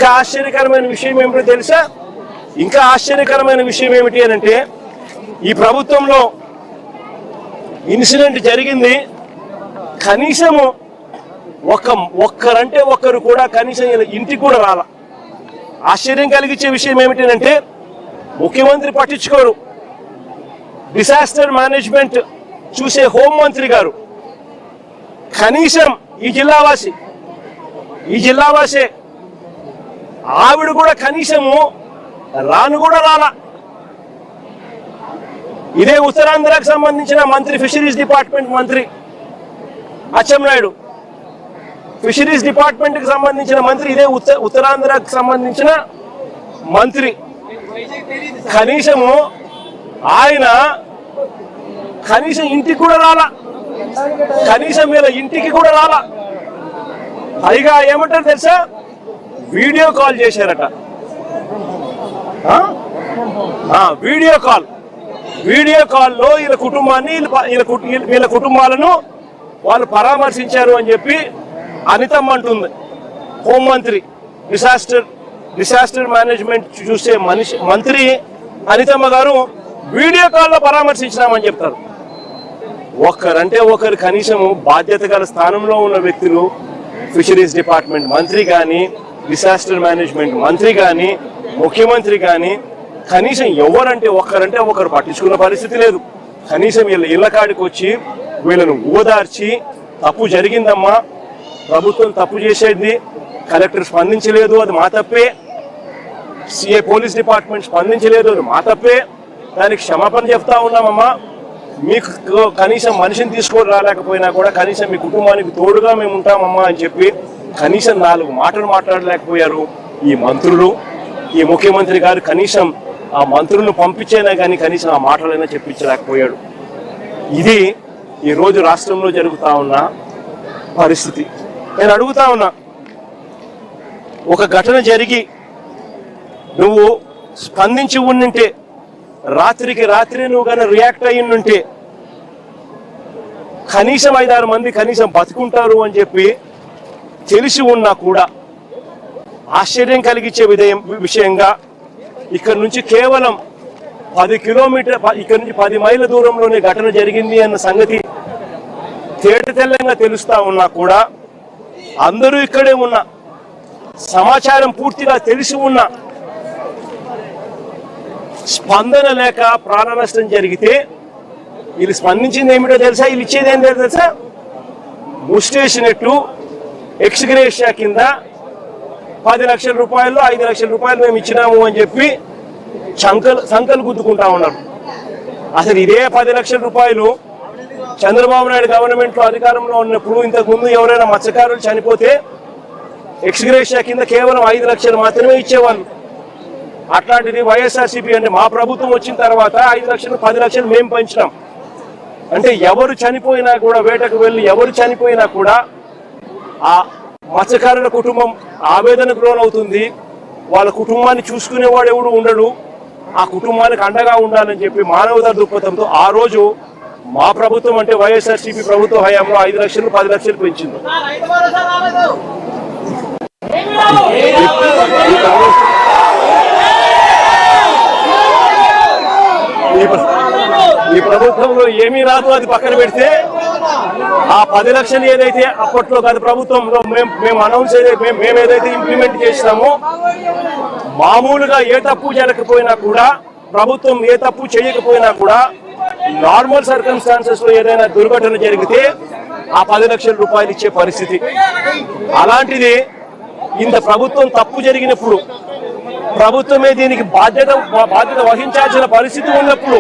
ఇంకా ఆశ్చర్యకరమైన విషయం ఏమిటో తెలుసా? ఇంకా ఆశ్చర్యకరమైన విషయం ఏమిటి అని అంటే, ఈ ప్రభుత్వంలో ఇన్సిడెంట్ జరిగింది, కనీసము ఒక్కరంటే ఒక్కరు కూడా కనీసం ఇంటికి కూడా రాల. ఆశ్చర్యం కలిగించే విషయం ఏమిటి అంటే, ముఖ్యమంత్రి పట్టించుకోరు, డిసాస్టర్ మేనేజ్మెంట్ చూసే హోంమంత్రి గారు కనీసం ఈ జిల్లావాసే ఆవిడ కూడా కనీసము రాను కూడా రాలా. ఇదే ఉత్తరాంధ్రకు సంబంధించిన మంత్రి, ఫిషరీస్ డిపార్ట్మెంట్ మంత్రి అచ్చెన్నాయుడు, ఫిషరీస్ డిపార్ట్మెంట్ కి సంబంధించిన మంత్రి, ఇదే ఉత్తరాంధ్రకు సంబంధించిన మంత్రి, కనీసము ఆయన కనీసం ఇంటికి కూడా రాలా, కనీసం వీళ్ళ ఇంటికి కూడా రాలా. పైగా ఏమంటారు తెలుసా? వీడియో కాల్ చేశారట. వీడియో కాల్లో వీళ్ళ కుటుంబాలను వాళ్ళు పరామర్శించారు అని చెప్పి అనితమ్మ అంటుంది. హోంమంత్రి, డిసాస్టర్ మేనేజ్మెంట్ చూసే మంత్రి అనితమ్మ గారు వీడియో కాల్లో పరామర్శించినామని చెప్తారు. ఒక్కరంటే ఒకరు కనీసము బాధ్యత గల స్థానంలో ఉన్న వ్యక్తులు, ఫిషరీస్ డిపార్ట్మెంట్ మంత్రి కానీ, డిసాస్టర్ మేనేజ్మెంట్ మంత్రి కానీ, ముఖ్యమంత్రి కానీ, కనీసం ఎవరంటే ఒకరు పట్టించుకున్న పరిస్థితి లేదు. కనీసం వీళ్ళ ఇళ్ల కాడికి వచ్చి వీళ్ళను ఓదార్చి, తప్పు జరిగిందమ్మా, ప్రభుత్వం తప్పు చేసేది, కలెక్టర్ స్పందించలేదు, అది మా తప్పే, సిఐ పోలీస్ డిపార్ట్మెంట్ స్పందించలేదు, అది మా తప్పే, దానికి క్షమాపణ చెప్తా ఉన్నామమ్మా, మీకు కనీసం మనిషిని తీసుకొని రాలేకపోయినా కూడా కనీసం మీ కుటుంబానికి తోడుగా మేము ఉంటామమ్మా అని చెప్పి కనీసం 4 మాటలు మాట్లాడలేకపోయారు ఈ మంత్రులు. ఈ ముఖ్యమంత్రి గారు కనీసం ఆ మంత్రులను పంపించేనా కానీ కనీసం ఆ మాటలైనా చెప్పించలేకపోయాడు. ఇది ఈరోజు రాష్ట్రంలో జరుగుతా ఉన్న పరిస్థితి. నేను అడుగుతా ఉన్నా, ఒక ఘటన జరిగి నువ్వు స్పందించి ఉండింటే, రాత్రికి రాత్రి నువ్వు కానీ రియాక్ట్ అయ్యిండుంటే కనీసం 5-6 మంది కనీసం బతుకుంటారు అని చెప్పి తెలిసి ఉన్నా కూడా ఆశ్చర్యం కలిగించే విషయంగా ఇక్కడ నుంచి కేవలం 10 కిలోమీటర్, ఇక్కడ నుంచి 10 మైళ్ళ దూరంలోనే ఘటన జరిగింది అన్న సంగతి తేటతెల్లంగా తెలుస్తా ఉన్నా కూడా అందరూ ఇక్కడే ఉన్న, సమాచారం పూర్తిగా తెలిసి ఉన్న, స్పందన లేక ప్రాణ నష్టం జరిగితే వీళ్ళు స్పందించింది ఏమిటో తెలుసా? వీళ్ళు ఇచ్చేది ఏంటో తెలుసా? ముస్టేసినట్టు ఎక్స్గ్రేషియా కింద 10 లక్షల రూపాయలు, 5 లక్షల రూపాయలు మేము ఇచ్చినాము అని చెప్పి సంకలు గుద్దుకుంటా ఉన్నారు. అసలు ఇదే 10 లక్షల రూపాయలు చంద్రబాబు నాయుడు గవర్నమెంట్ లో అధికారంలో ఉన్నప్పుడు ఇంతకుముందు ఎవరైనా మత్స్యకారులు చనిపోతే ఎక్స్గ్రేషియా కింద కేవలం 5 లక్షలు మాత్రమే ఇచ్చేవాళ్ళు. అట్లాంటిది వైఎస్ఆర్సీపీ అంటే మా ప్రభుత్వం వచ్చిన తర్వాత 5 లక్షలు, 10 లక్షలు మేము పెంచినాం. అంటే ఎవరు చనిపోయినా కూడా, వేటకు వెళ్ళి ఎవరు చనిపోయినా కూడా ఆ మత్స్యకారుల కుటుంబం ఆవేదనకు లోనవుతుంది. వాళ్ళ కుటుంబాన్ని చూసుకునేవాడు ఎవడు ఉండడు, ఆ కుటుంబానికి అండగా ఉండాలని చెప్పి మానవతా దృక్పథంతో ఆ రోజు మా ప్రభుత్వం అంటే వైఎస్ఆర్సీపీ ప్రభుత్వ హయాంలో 5 లక్షలు, 10 లక్షలు పెంచింది. ఈ ప్రభుత్వంలో ఏమీ రాదు, అది పక్కన పెడితే ఆ 10 లక్షలు ఏదైతే అప్పట్లో గత ప్రభుత్వంలో మేము అనౌన్స్ మేము ఏదైతే ఇంప్లిమెంట్ చేసినామో, మామూలుగా ఏ తప్పు జరగకపోయినా కూడా, ప్రభుత్వం ఏ తప్పు చేయకపోయినా కూడా, నార్మల్ సర్కమ్స్టాన్సెస్ లో ఏదైనా దుర్ఘటన జరిగితే ఆ 10 లక్షల రూపాయలు ఇచ్చే పరిస్థితి. అలాంటిది ఇంత ప్రభుత్వం తప్పు జరిగినప్పుడు, ప్రభుత్వమే దీనికి బాధ్యత వహించాల్సిన పరిస్థితి ఉన్నప్పుడు